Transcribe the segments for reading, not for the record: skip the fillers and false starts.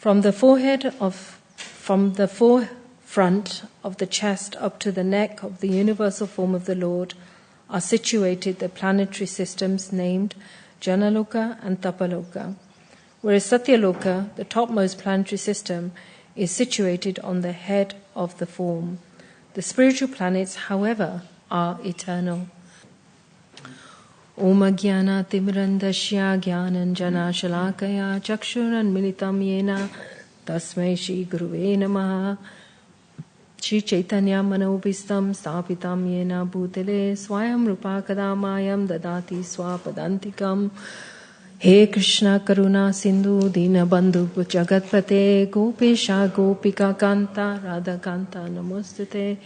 From the forefront of the chest up to the neck of the universal form of the Lord are situated the planetary systems named Janaloka and Tapaloka, whereas Satyaloka, the topmost planetary system, is situated on the head of the form. The spiritual planets, however, are eternal. Om Jnana Timirandasya Jnananjana Shalakaya Chakshuran Militam Yena Tasmai Shri Guruve Namaha Shri Chaitanya Manobhistam Stapitam Yena Bhutale Swayam Rupa Kadamayam Dadati Swapadantikam. He Krishna Karuna Sindhu Dina Bandhu Jagatpate Gopesha Gopika Kanta Radha Kanta Namostate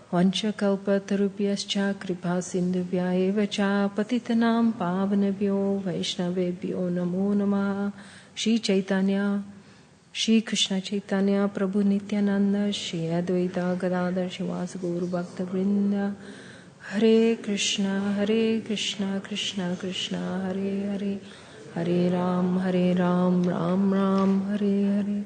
Vancha Kalpa Tarupyascha Kripa Sindhuvya Evacha Patitanam Pavanabhyo Vaishnavebhyo Namo Namaha. Shri Chaitanya Shri Krishna Chaitanya Prabhu Nityananda Shri Advaita Gadadhar Shivasa Guru Bhakta Vrinda. Hare Krishna Krishna Krishna Hare Hare, Hare Ram, Ram Ram, Hare Hare.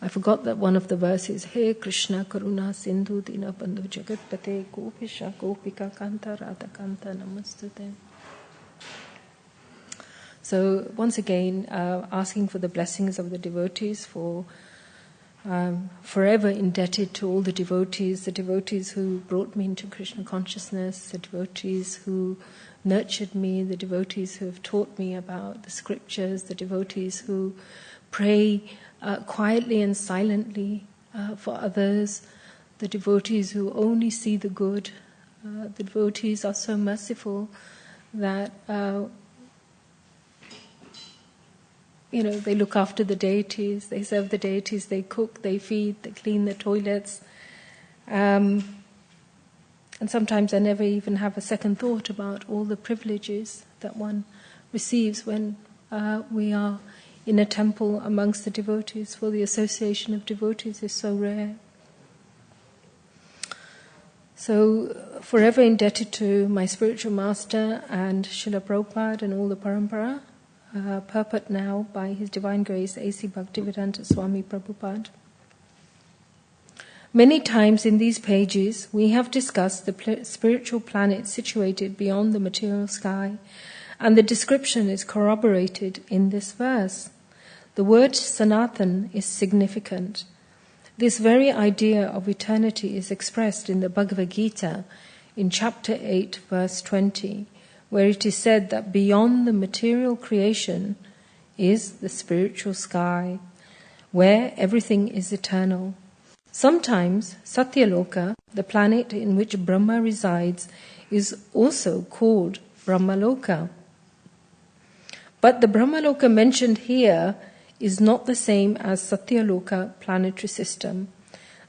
I forgot that one of the verses, He Krishna Karuna Sindhu Dina Bandhu Jagatpate Gopisha Gopika Kanta Radha Kanta Namastate. So once again, asking for the blessings of the devotees, for forever indebted to all the devotees who brought me into Krishna consciousness, the devotees who nurtured me, the devotees who have taught me about the scriptures, the devotees who pray quietly and silently for others, the devotees who only see the good. The devotees are so merciful that they look after the deities, they serve the deities, they cook, they feed, they clean the toilets. And sometimes I never even have a second thought about all the privileges that one receives when we are in a temple amongst the devotees, for the association of devotees is so rare. So, forever indebted to my spiritual master and Srila Prabhupada and all the parampara, purport now by His Divine Grace A.C. Bhaktivedanta Swami Prabhupada. Many times in these pages we have discussed the spiritual planets situated beyond the material sky, and the description is corroborated in this verse. The word Sanatan is significant. This very idea of eternity is expressed in the Bhagavad Gita in chapter 8, verse 20, where it is said that beyond the material creation is the spiritual sky, where everything is eternal. Sometimes Satyaloka, the planet in which Brahma resides, is also called Brahmaloka. But the Brahmaloka mentioned here is not the same as Satyaloka planetary system.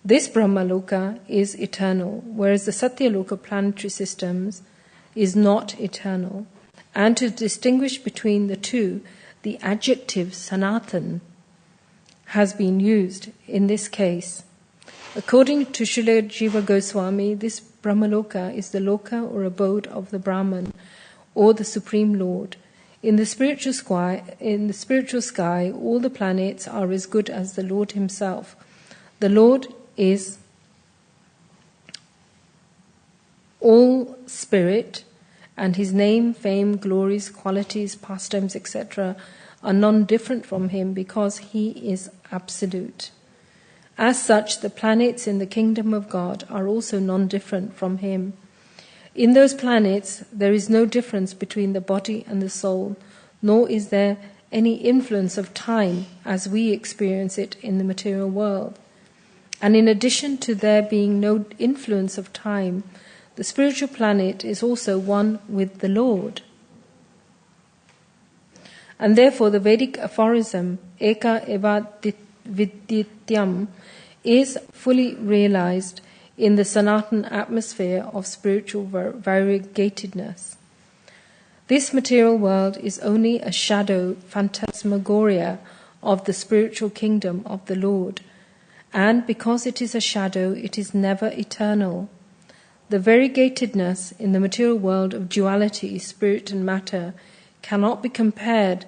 This Brahmaloka is eternal, whereas the Satyaloka planetary systems is not eternal. And to distinguish between the two, the adjective Sanatan has been used in this case. According to Srila Jiva Goswami, this Brahmaloka is the loka or abode of the Brahman or the Supreme Lord. In the spiritual sky, all the planets are as good as the Lord Himself. The Lord is all spirit, and His name, fame, glories, qualities, pastimes, etc. are non-different from Him because He is absolute. As such, the planets in the kingdom of God are also non-different from Him. In those planets, there is no difference between the body and the soul, nor is there any influence of time as we experience it in the material world. And in addition to there being no influence of time, the spiritual planet is also one with the Lord. And therefore the Vedic aphorism, Eka eva vidyityam, is fully realized in the Sanatan atmosphere of spiritual variegatedness. This material world is only a shadow phantasmagoria of the spiritual kingdom of the Lord, and because it is a shadow, it is never eternal. The variegatedness in the material world of duality, spirit and matter, cannot be compared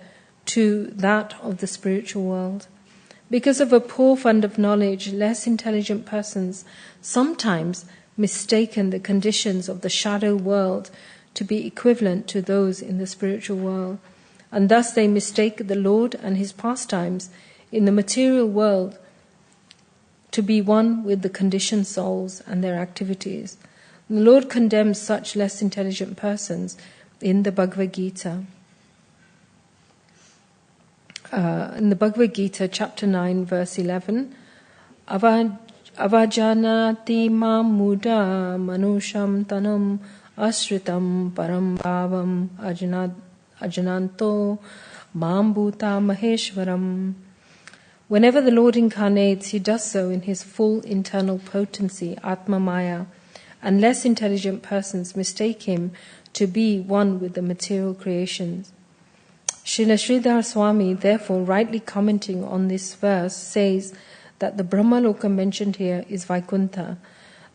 to that of the spiritual world. Because of a poor fund of knowledge, less intelligent persons sometimes mistaken the conditions of the shadow world to be equivalent to those in the spiritual world, and thus they mistake the Lord and his pastimes in the material world to be one with the conditioned souls and their activities. The Lord condemns such less intelligent persons in the Bhagavad Gita. In the Bhagavad Gita, chapter 9, verse 11, Avajanati mam muda manusham tanam asritam param bhavam ajananto mam bhuta maheshwaram. Whenever the Lord incarnates, he does so in his full internal potency, Atma Maya, and less intelligent persons mistake him to be one with the material creations. Srila Sridhar Swami, therefore, rightly commenting on this verse, says that the Brahmaloka mentioned here is Vaikuntha,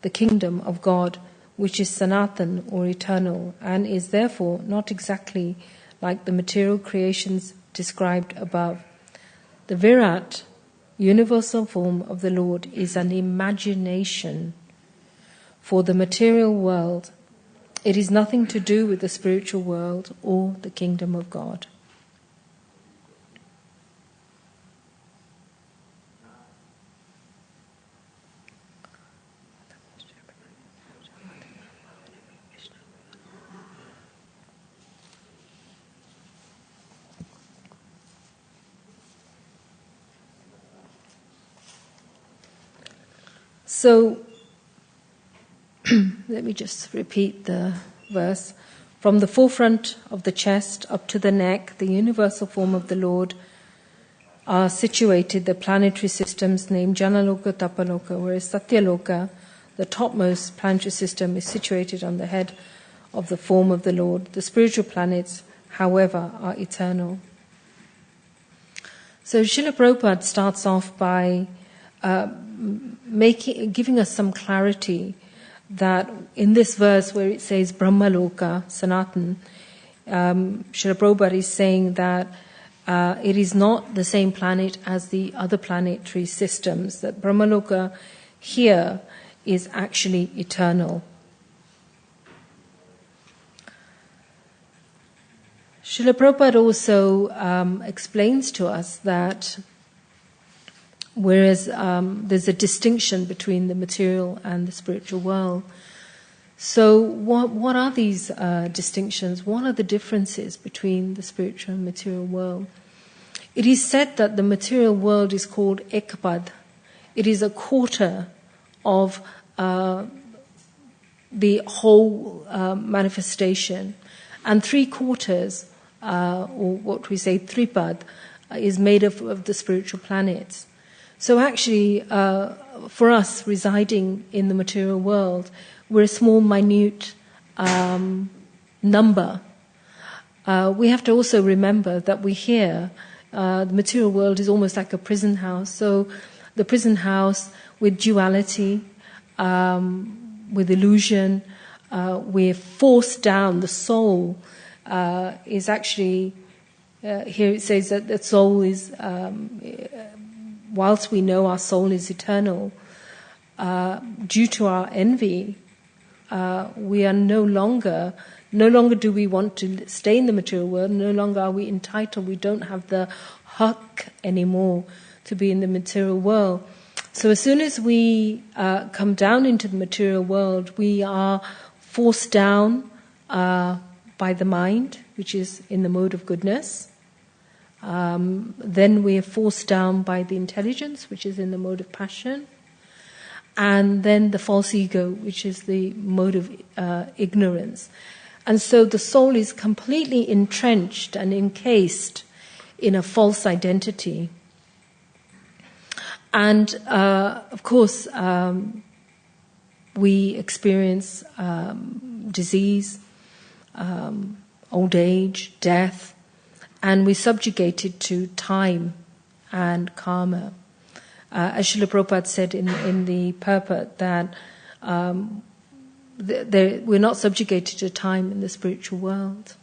the kingdom of God, which is Sanatan or eternal, and is therefore not exactly like the material creations described above. The Virat, universal form of the Lord, is an imagination for the material world. It is nothing to do with the spiritual world or the kingdom of God. So, let me just repeat the verse. From the forefront of the chest up to the neck, the universal form of the Lord, are situated the planetary systems named Janaloka, Tapaloka, whereas Satyaloka, the topmost planetary system, is situated on the head of the form of the Lord. The spiritual planets, however, are eternal. So Srila Prabhupada starts off by giving us some clarity that in this verse where it says Brahmaloka, Sanatan, Srila Prabhupada is saying that it is not the same planet as the other planetary systems, that Brahmaloka here is actually eternal. Srila Prabhupada also explains to us that whereas there's a distinction between the material and the spiritual world. So what are these distinctions? What are the differences between the spiritual and material world? It is said that the material world is called ekpad. It is a quarter of the whole manifestation. And 3/4, or what we say tripad, is made of the spiritual planets. So actually, for us residing in the material world, we're a small, minute number. We have to also remember that we're here. The material world is almost like a prison house. So the prison house with duality, with illusion, we're forced down. The soul is actually, here it says that the soul is... whilst we know our soul is eternal, due to our envy, we are no longer do we want to stay in the material world, no longer are we entitled, we don't have the haq anymore to be in the material world. So as soon as we come down into the material world, we are forced down by the mind, which is in the mode of goodness. Then we are forced down by the intelligence, which is in the mode of passion, and then the false ego, which is the mode of ignorance. And so the soul is completely entrenched and encased in a false identity. And of course, we experience disease, old age, death, and we're subjugated to time and karma. As Srila Prabhupada said in the purport that we're not subjugated to time in the spiritual world.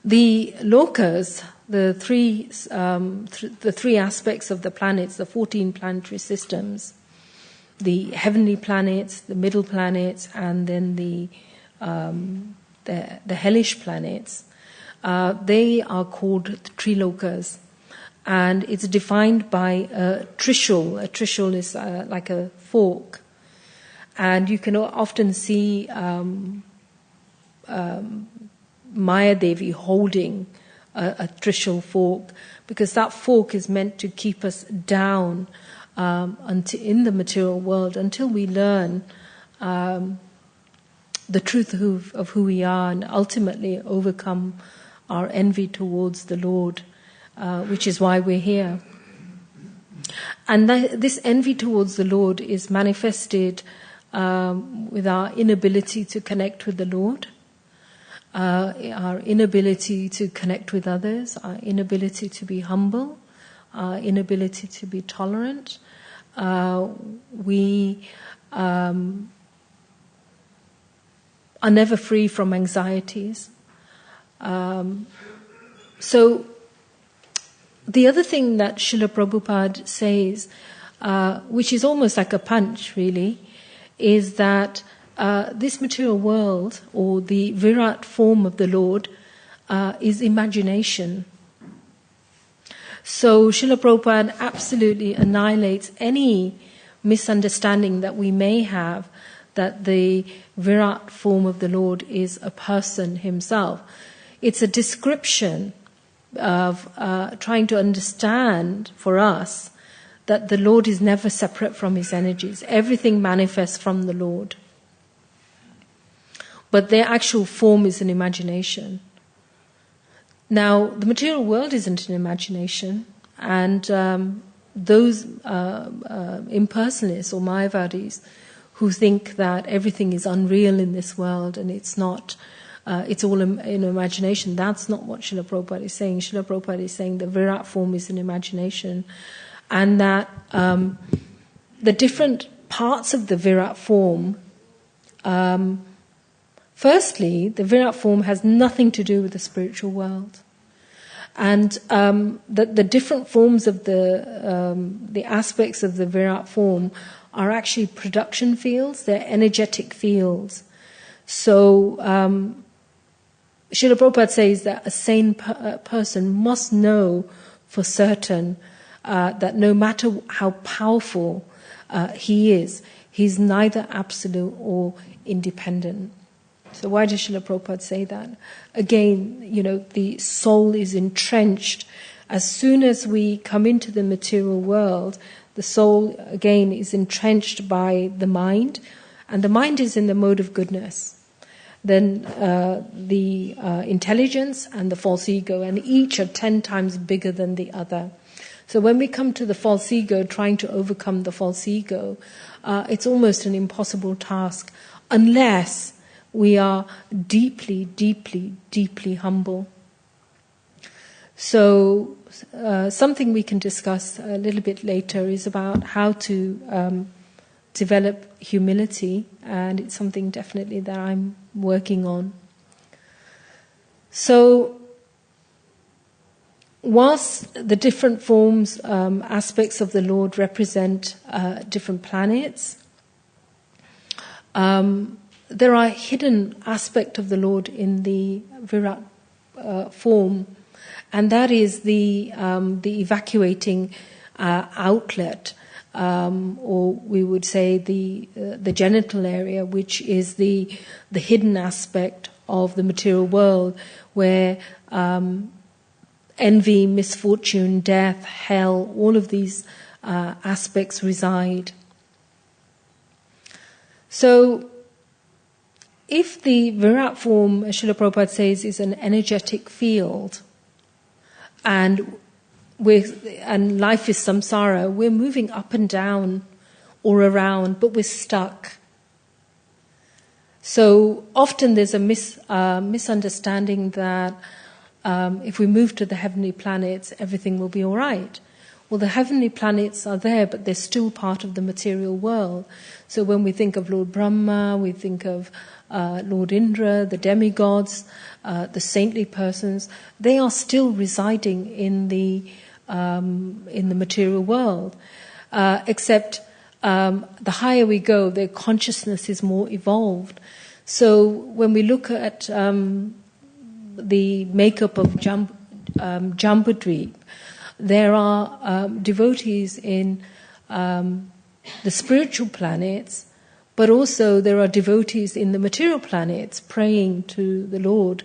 The lokas, the three aspects of the planets, the 14 planetary systems, the heavenly planets, the middle planets, and then the hellish planets, they are called trilokas. And it's defined by a trishul. A trishul is like a fork. And you can often see Maya Devi holding a trishul fork, because that fork is meant to keep us down in the material world until we learn the truth of who we are, and ultimately overcome our envy towards the Lord, which is why we're here. And this envy towards the Lord is manifested with our inability to connect with the Lord, our inability to connect with others, our inability to be humble, our inability to be tolerant. We are never free from anxieties. So the other thing that Srila Prabhupada says, which is almost like a punch really, is that this material world, or the Virat form of the Lord, is imagination. So Srila Prabhupada absolutely annihilates any misunderstanding that we may have that the Virat form of the Lord is a person himself. It's a description of trying to understand for us that the Lord is never separate from his energies. Everything manifests from the Lord. But their actual form is an imagination. Now, the material world isn't an imagination, and those impersonalists or Mayavadis who think that everything is unreal in this world and it's not, it's all in imagination, that's not what Srila Prabhupada is saying. Srila Prabhupada is saying the Virat form is an imagination, and that the different parts of the Virat form, firstly, the Virat form has nothing to do with the spiritual world. And the different forms of the aspects of the Virat form are actually production fields, they're energetic fields. So Srila Prabhupada says that a sane person must know for certain that no matter how powerful he is, he's neither absolute or independent. So why does Srila Prabhupada say that? Again, the soul is entrenched. As soon as we come into the material world, the soul, again, is entrenched by the mind, and the mind is in the mode of goodness. Then the intelligence and the false ego, and each are 10 times bigger than the other. So when we come to the false ego, trying to overcome the false ego, it's almost an impossible task, unless we are deeply, deeply, deeply humble. So something we can discuss a little bit later is about how to develop humility, and it's something definitely that I'm working on. So whilst the different forms, aspects of the Lord represent different planets, there are hidden aspects of the Lord in the Virat form, and that is the evacuating outlet, or we would say the genital area, which is the hidden aspect of the material world, where envy, misfortune, death, hell, all of these aspects reside. So if the Virat form, as Srila Prabhupada says, is an energetic field, and life is samsara, we're moving up and down or around, but we're stuck. So often there's a misunderstanding that if we move to the heavenly planets, everything will be all right. Well, the heavenly planets are there, but they're still part of the material world. So when we think of Lord Brahma, we think of Lord Indra, the demigods, the saintly persons. They are still residing in the material world, except the higher we go, their consciousness is more evolved. So when we look at the makeup of Jambudvip, there are devotees in the spiritual planets, but also there are devotees in the material planets praying to the Lord,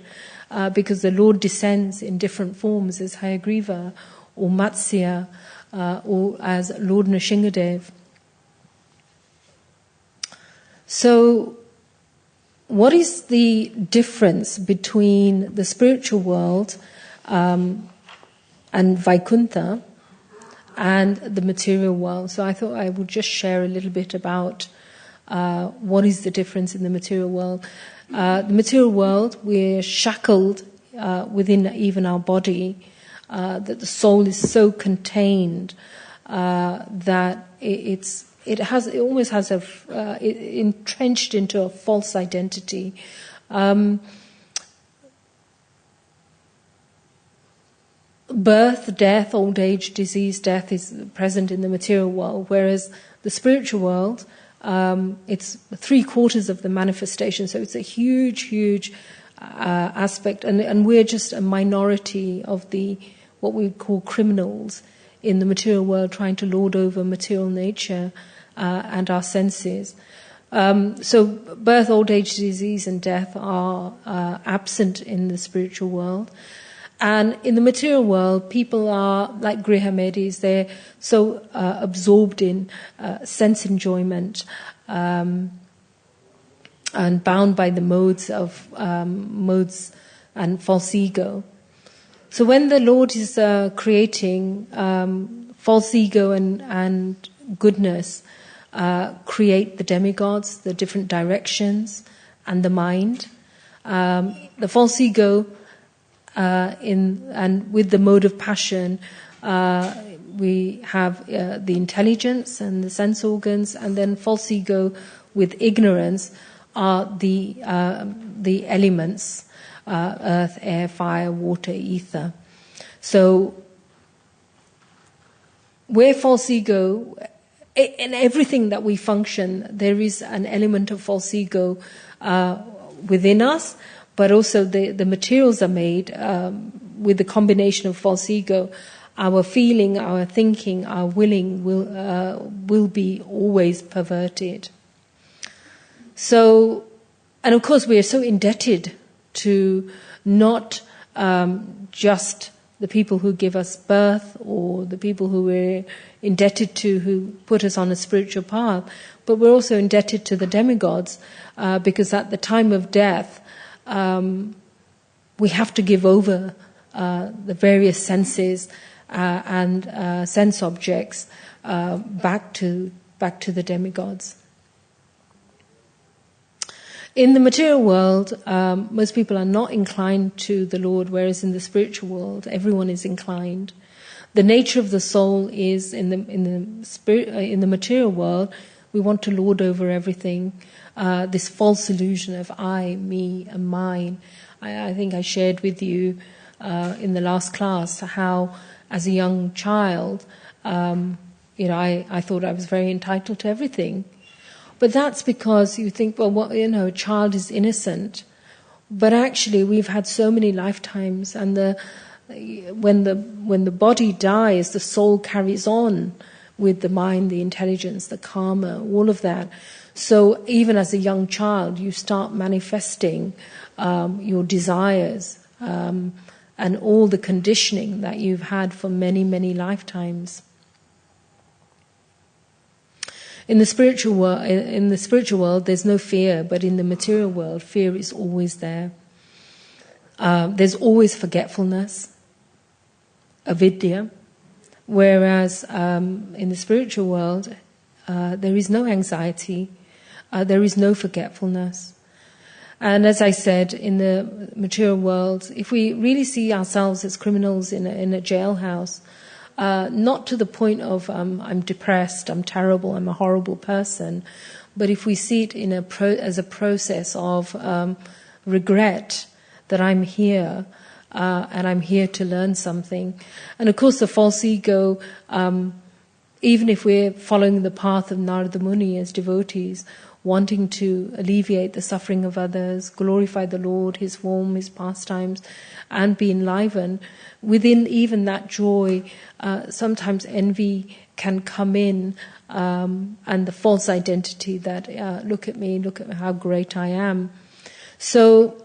because the Lord descends in different forms as Hayagriva or Matsya or as Lord Nrsingadev. So what is the difference between the spiritual world and Vaikuntha and the material world? So I thought I would just share a little bit about what is the difference in the material world. The material world, we're shackled within even our body, that the soul is so contained that it almost has entrenched into a false identity. Birth, death, old age, disease, death is present in the material world, whereas the spiritual world, it's 3/4 of the manifestation, so it's a huge aspect, and we're just a minority of what we call criminals in the material world, trying to lord over material nature and our senses. So birth, old age, disease, and death are absent in the spiritual world. And in the material world, people are like Grihamedis, they're so absorbed in sense enjoyment and bound by the modes and false ego. So when the Lord is creating, false ego and goodness create the demigods, the different directions, and the mind. The false ego and with the mode of passion, we have the intelligence and the sense organs, and then false ego with ignorance are the elements, earth, air, fire, water, ether. So where false ego, in everything that we function, there is an element of false ego within us, but also the materials are made with the combination of false ego. Our feeling, our thinking, our willing will be always perverted. So, and of course we are so indebted to not just the people who give us birth or the people who we're indebted to who put us on a spiritual path, but we're also indebted to the demigods because at the time of death, we have to give over the various senses and sense objects back to the demigods. In the material world, most people are not inclined to the Lord, whereas in the spiritual world, everyone is inclined. The nature of the soul is in the material world, we want to lord over everything. This false illusion of I, me, and mine. I think I shared with you in the last class how, as a young child, I thought I was very entitled to everything. But that's because you think, well, a child is innocent. But actually, we've had so many lifetimes, and when the body dies, the soul carries on with the mind, the intelligence, the karma, all of that. So even as a young child, you start manifesting your desires and all the conditioning that you've had for many, many lifetimes. In the spiritual world, there's no fear, but in the material world, fear is always there. There's always forgetfulness, avidya, whereas in the spiritual world, there is no anxiety, there is no forgetfulness. And as I said, in the material world, if we really see ourselves as criminals in a jailhouse, not to the point of I'm depressed, I'm terrible, I'm a horrible person, but if we see it as a process of regret that I'm here and I'm here to learn something. And of course the false ego, even if we're following the path of Narada Muni as devotees, wanting to alleviate the suffering of others, glorify the Lord, His form, His pastimes, and be enlivened, within even that joy, sometimes envy can come in, and the false identity that, look at me, look at how great I am. So,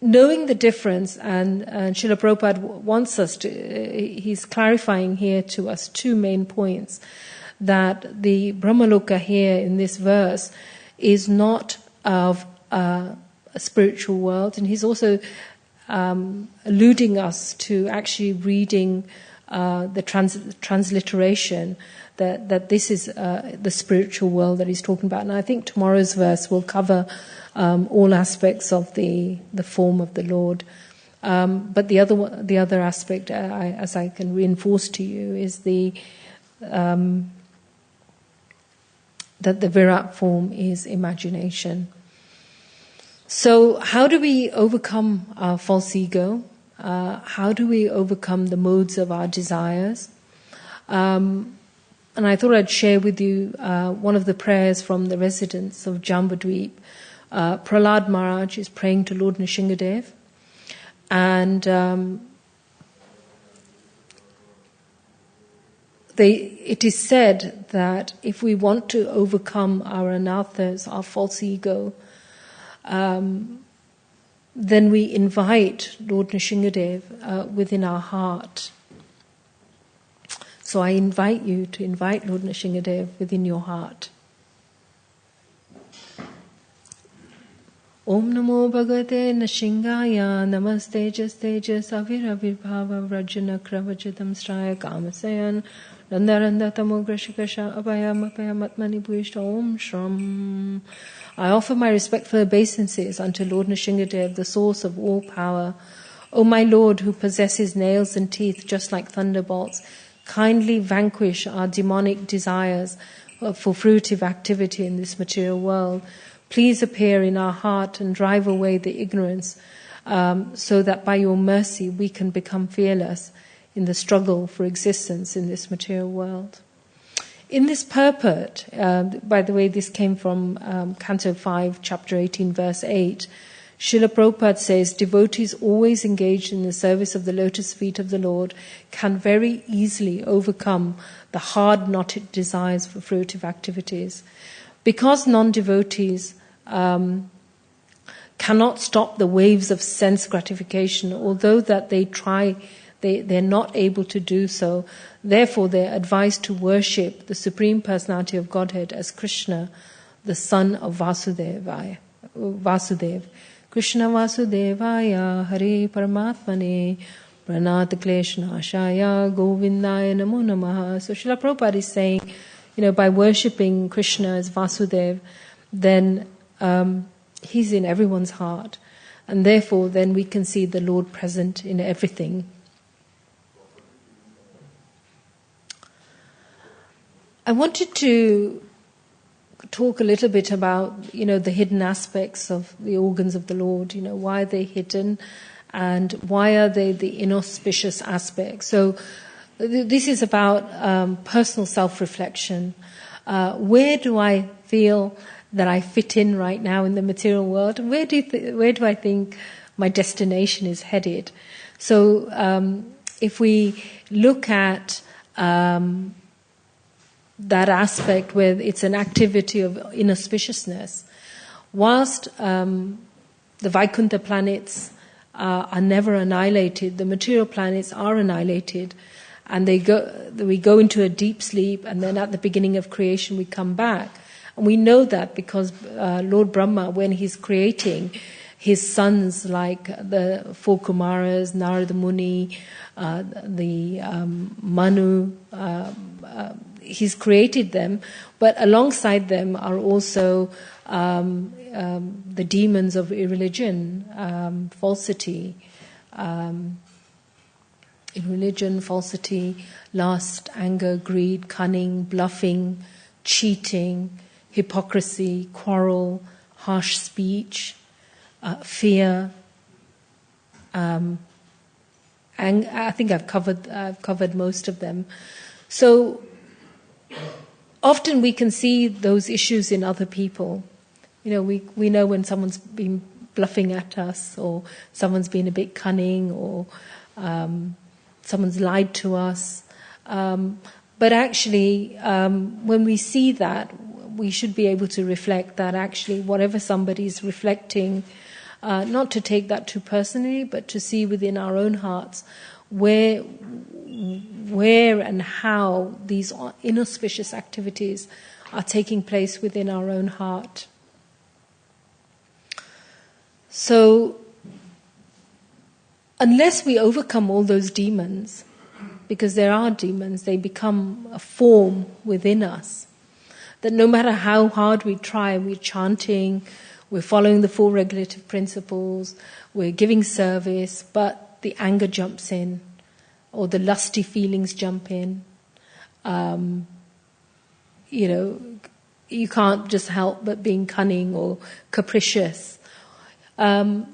knowing the difference, and Srila Prabhupada wants us to, he's clarifying here to us two main points, that the Brahmaloka here in this verse is not of a spiritual world, and he's also alluding us to actually reading the transliteration, that this is the spiritual world that he's talking about. And I think tomorrow's verse will cover all aspects of the form of the Lord. But the other aspect, as I can reinforce to you, is that the Virat form is imagination. So how do we overcome our false ego? How do we overcome the modes of our desires? And I thought I'd share with you one of the prayers from the residents of Jambudweep. Prahlad Maharaj is praying to Lord Nrsingadev, and it is said that if we want to overcome our anarthas, our false ego, then we invite Lord Nrsingadev within our heart. So I invite you to invite Lord Nrsingadev within your heart. Om Namo Bhagavate Nrshingaya Namaste Jastejas Aviravirbhava Vrajana Kravajatam Straya Kamasayan Randaranda Tamograshikasha Abhayam Apayam Atmani Bhuishta Om Shram. I offer my respectful obeisances unto Lord Nrsingadev, the source of all power. O my Lord, who possesses nails and teeth just like thunderbolts, kindly vanquish our demonic desires for fruitive activity in this material world. Please appear in our heart and drive away the ignorance, so that by your mercy we can become fearless in the struggle for existence in this material world. In this purport, by the way, this came from Canto 5, Chapter 18, Verse 8, Srila Prabhupada says, devotees always engaged in the service of the lotus feet of the Lord can very easily overcome the hard knotted desires for fruitive activities. Because non-devotees cannot stop the waves of sense gratification, although that they try, they're not able to do so. Therefore, they're advised to worship the Supreme Personality of Godhead as Krishna, the son of Vasudev. Krishna Vasudevaya Hare Paramatmane Pranat Kleshnashaya Govindaya Namo Namaha. So Srila Prabhupada is saying, by worshipping Krishna as Vasudev, then he's in everyone's heart. And therefore, then we can see the Lord present in everything. I wanted to talk a little bit about, the hidden aspects of the organs of the Lord. Why are they hidden, and why are they the inauspicious aspects? So this is about personal self-reflection. Where do I feel that I fit in right now in the material world? And where do I think my destination is headed? So if we look at that aspect where it's an activity of inauspiciousness, whilst the Vaikuntha planets are never annihilated, the material planets are annihilated, and we go into a deep sleep, and then at the beginning of creation we come back. And we know that because Lord Brahma, when he's creating his sons like the four Kumaras, Narada Muni, the Manu, he's created them, but alongside them are also the demons of irreligion, falsity, irreligion, falsity, lust, anger, greed, cunning, bluffing, cheating, hypocrisy, quarrel, harsh speech, fear. And I think I've covered most of them. So often we can see those issues in other people. We know when someone's been bluffing at us, or someone's been a bit cunning, or someone's lied to us. But actually, when we see that, we should be able to reflect that actually whatever somebody's reflecting, not to take that too personally, but to see within our own hearts where and how these inauspicious activities are taking place within our own heart. So, unless we overcome all those demons, because there are demons, they become a form within us, that no matter how hard we try, we're chanting, we're following the 4 regulative principles, we're giving service, but the anger jumps in, or the lusty feelings jump in. You can't just help but being cunning or capricious. Therefore,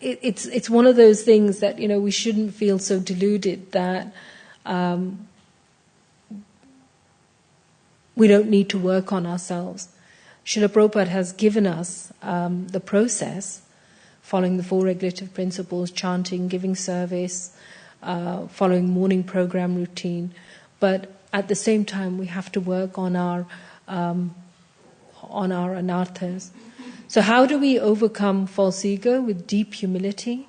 it's one of those things that we shouldn't feel so deluded that we don't need to work on ourselves. Srila Prabhupada has given us the process, following the 4 regulative principles, chanting, giving service, following morning program routine. But at the same time, we have to work on our anarthas. So how do we overcome false ego? With deep humility.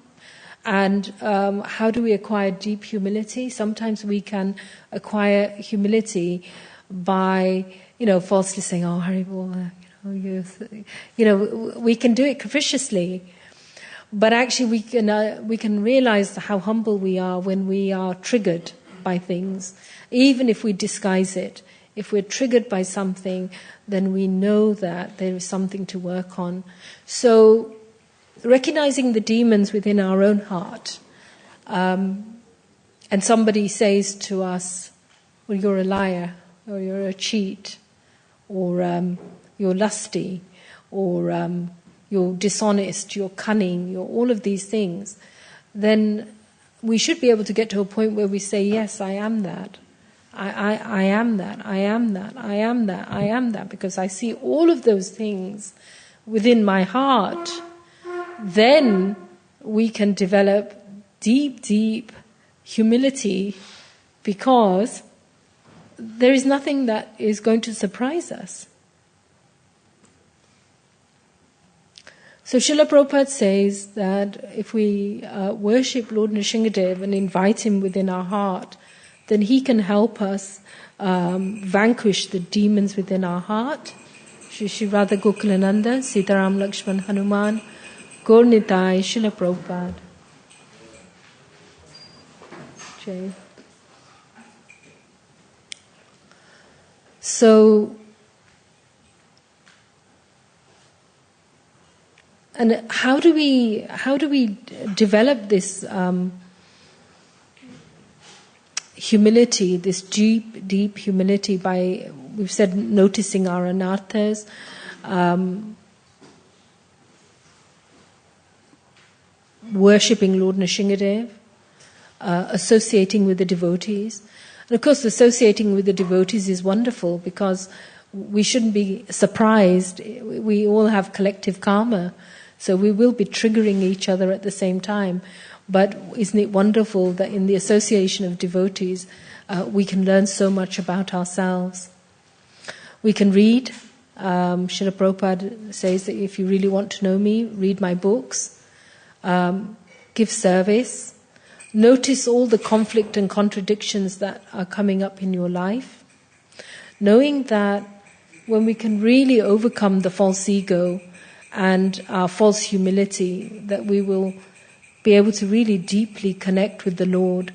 And how do we acquire deep humility? Sometimes we can acquire humility by, falsely saying, "Oh, Haribol, we can do it capriciously." But actually we can realize how humble we are when we are triggered by things, even if we disguise it. If we're triggered by something, then we know that there is something to work on. So, recognizing the demons within our own heart, and somebody says to us, "Well, you're a liar, or you're a cheat, or you're lusty, or you're dishonest, you're cunning, you're all of these things," then we should be able to get to a point where we say, "Yes, I am that. I am that, I am that, I am that, I am that," because I see all of those things within my heart. Then we can develop deep, deep humility, because there is nothing that is going to surprise us. So Srila Prabhupada says that if we worship Lord Nrsingadev and invite him within our heart, then he can help us vanquish the demons within our heart. Shri Radha Gokulananda, Sitaram Lakshman Hanuman, Gaur Nitai, Srila Prabhupada. Jai. So, and how do we develop this humility, this deep, deep humility? By, we've said, noticing our anarthas, worshipping Lord Nrsingadev, associating with the devotees. And of course, associating with the devotees is wonderful, because we shouldn't be surprised. We all have collective karma, so we will be triggering each other at the same time. But isn't it wonderful that in the association of devotees, we can learn so much about ourselves? We can read. Srila Prabhupada says that if you really want to know me, read my books, give service, notice all the conflict and contradictions that are coming up in your life, knowing that when we can really overcome the false ego and our false humility, that we will be able to really deeply connect with the Lord.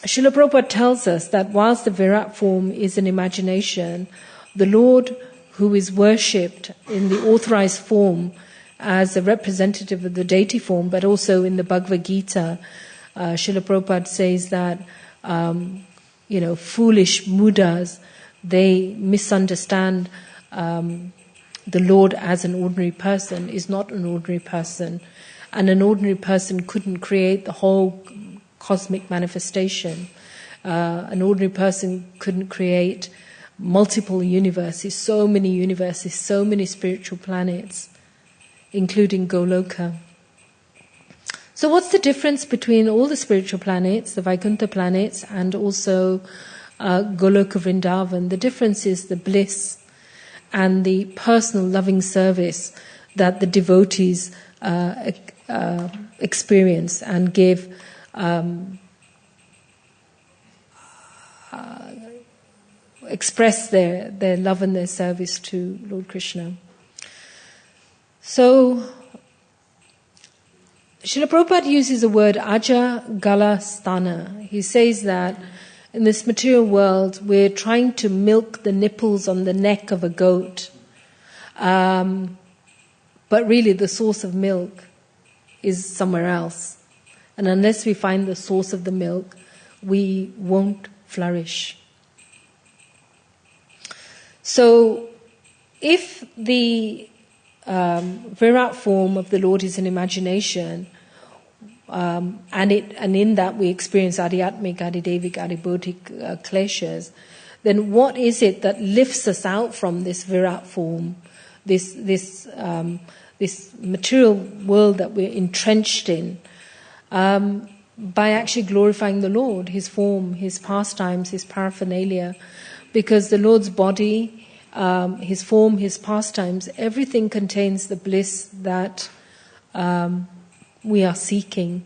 Srila Prabhupada tells us that whilst the Virat form is an imagination, the Lord who is worshipped in the authorized form as a representative of the deity form, but also in the Bhagavad Gita, Srila Prabhupada says that, foolish Mudas, they misunderstand the Lord as an ordinary person is not an ordinary person. And an ordinary person couldn't create the whole cosmic manifestation. An ordinary person couldn't create multiple universes, so many spiritual planets, including Goloka. So what's the difference between all the spiritual planets, the Vaikuntha planets, and also Goloka Vrindavan? The difference is the bliss and the personal loving service that the devotees experience and give express their love and their service to Lord Krishna. So Srila Prabhupada uses the word aja gala sthana. He says that in this material world we're trying to milk the nipples on the neck of a goat, but really the source of milk is somewhere else. And unless we find the source of the milk, we won't flourish. So if the Virat form of the Lord is an imagination, and in that we experience Adhyatmic, Adhidevik, Adhibodhik kleshas, then what is it that lifts us out from this Virat form, this material world that we're entrenched in, by actually glorifying the Lord, His form, His pastimes, His paraphernalia, because the Lord's body, His form, His pastimes, everything contains the bliss that we are seeking,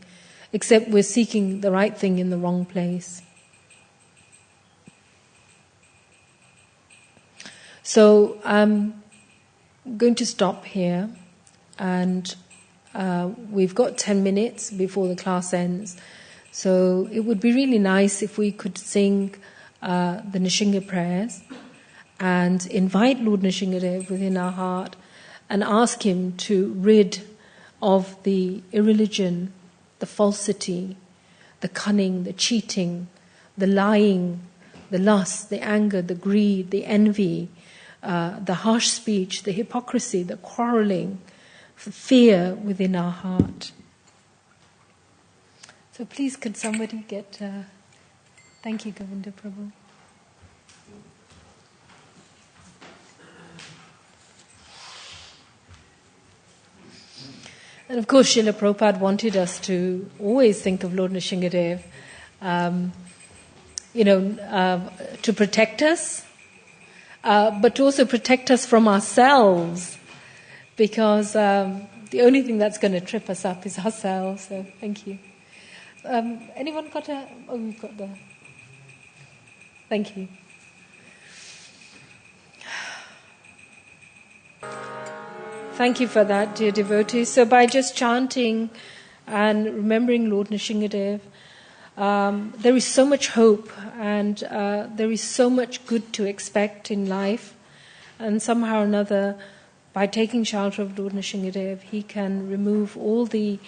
except we're seeking the right thing in the wrong place. So I'm going to stop here, and we've got 10 minutes before the class ends. So it would be really nice if we could sing the Nishinga prayers and invite Lord Nishingadev within our heart and ask him to rid of the irreligion, the falsity, the cunning, the cheating, the lying, the lust, the anger, the greed, the envy, the harsh speech, the hypocrisy, the quarreling, fear within our heart. So please could somebody get... thank you, Govinda Prabhu. And of course, Srila Prabhupada wanted us to always think of Lord Nishingadev, to protect us, but to also protect us from ourselves, because the only thing that's going to trip us up is ourselves. So, thank you. Anyone got a... Oh, we've got the... Thank you. Thank you for that, dear devotees. So by just chanting and remembering Lord Nishingadev, there is so much hope, and there is so much good to expect in life. And somehow or another, by taking shelter of Lord Nishingadev, he can remove all the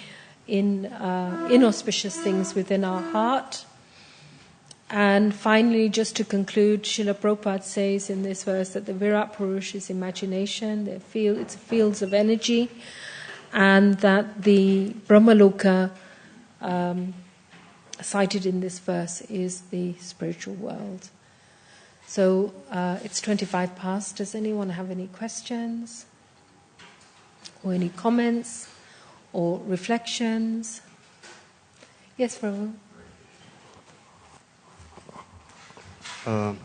inauspicious things within our heart. And finally, just to conclude, Srila Prabhupada says in this verse that the Virat Purush is imagination, it's fields of energy, and that the Brahmaloka cited in this verse is the spiritual world. So it's 25 past. Does anyone have any questions? Or any comments? Or reflections? Yes, Prabhu?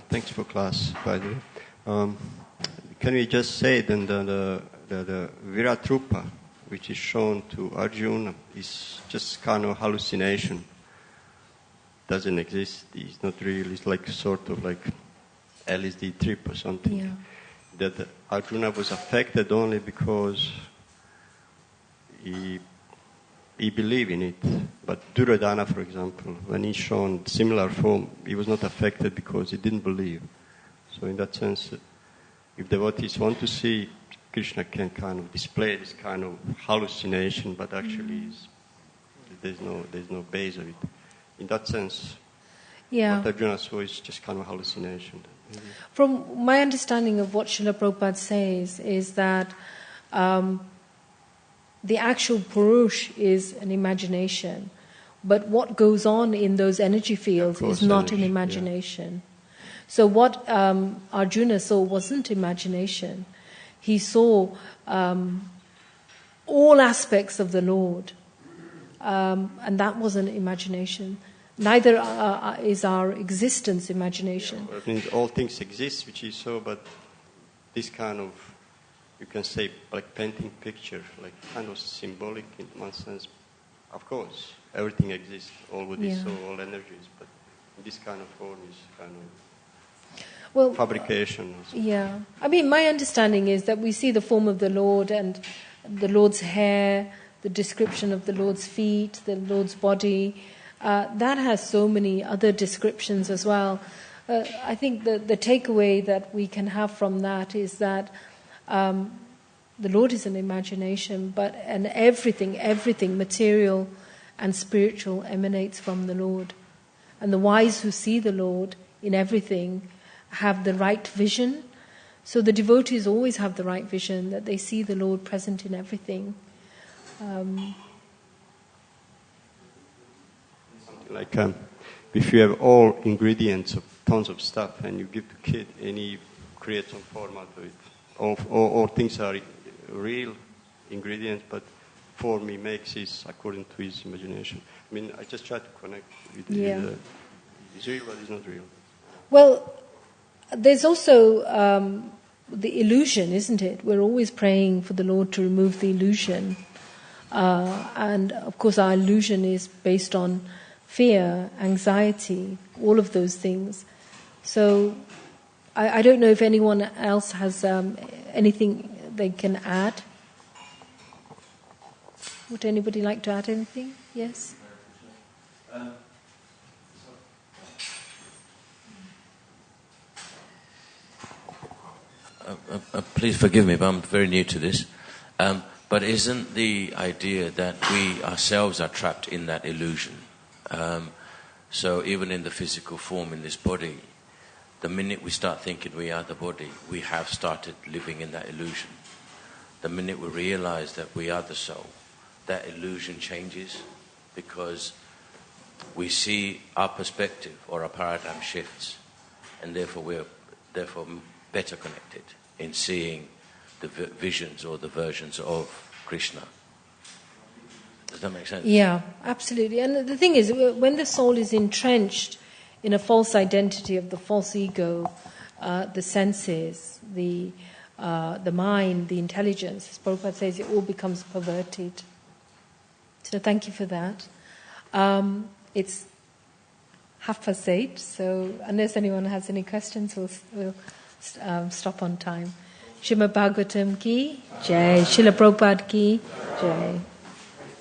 Thanks for class, by the way. Can we just say then the Virat Rupa, which is shown to Arjuna, is just kind of hallucination? Doesn't exist. It's not real. It's like sort of like LSD trip or something. Yeah. That Arjuna was affected only because he he believed in it. But Duryodhana, for example, when he shown similar form, he was not affected because he didn't believe. So in that sense, if devotees want to see, Krishna can kind of display this kind of hallucination, but actually there's no base of it. In that sense, what Arjuna saw is just kind of hallucination. From my understanding of what Srila Prabhupada says is that the actual Purush is an imagination, but what goes on in those energy fields is not an imagination. Yeah. So what Arjuna saw wasn't imagination. He saw all aspects of the Lord, and that wasn't imagination. Neither is our existence imagination. Yeah, it means all things exist, which is so, but this kind of, you can say, like painting picture, like kind of symbolic in one sense. Of course, everything exists, all what is so, all energies, but this kind of form is kind of fabrication. Yeah. I mean, my understanding is that we see the form of the Lord and the Lord's hair, the description of the Lord's feet, the Lord's body. That has so many other descriptions as well. I think the takeaway that we can have from that is that the Lord is an imagination, and everything material and spiritual emanates from the Lord. And the wise who see the Lord in everything have the right vision. So the devotees always have the right vision, that they see the Lord present in everything. Like if you have all ingredients of tons of stuff and you give to kid and he creates some format of it, all things are real ingredients, but form he makes is according to his imagination. I mean, I just try to connect with it's real, but it's not real. Well, there's also the illusion, isn't it? We're always praying for the Lord to remove the illusion. And of course our illusion is based on fear, anxiety, all of those things. So I don't know if anyone else has anything they can add. Would anybody like to add anything? Yes? Please forgive me, but I'm very new to this. But isn't the idea that we ourselves are trapped in that illusion? So even in the physical form in this body, the minute we start thinking we are the body, we have started living in that illusion. The minute we realize that we are the soul, that illusion changes because we see our perspective or our paradigm shifts, and therefore we're better connected in seeing the visions or the versions of Krishna. Does that make sense? Yeah, absolutely. And the thing is, when the soul is entrenched in a false identity of the false ego, the senses, the mind, the intelligence, as Prabhupada says, it all becomes perverted. So thank you for that. It's 8:30, so unless anyone has any questions, we'll stop on time. Srimad Bhagavatam ki Jai, Srila Prabhupada ki Jai.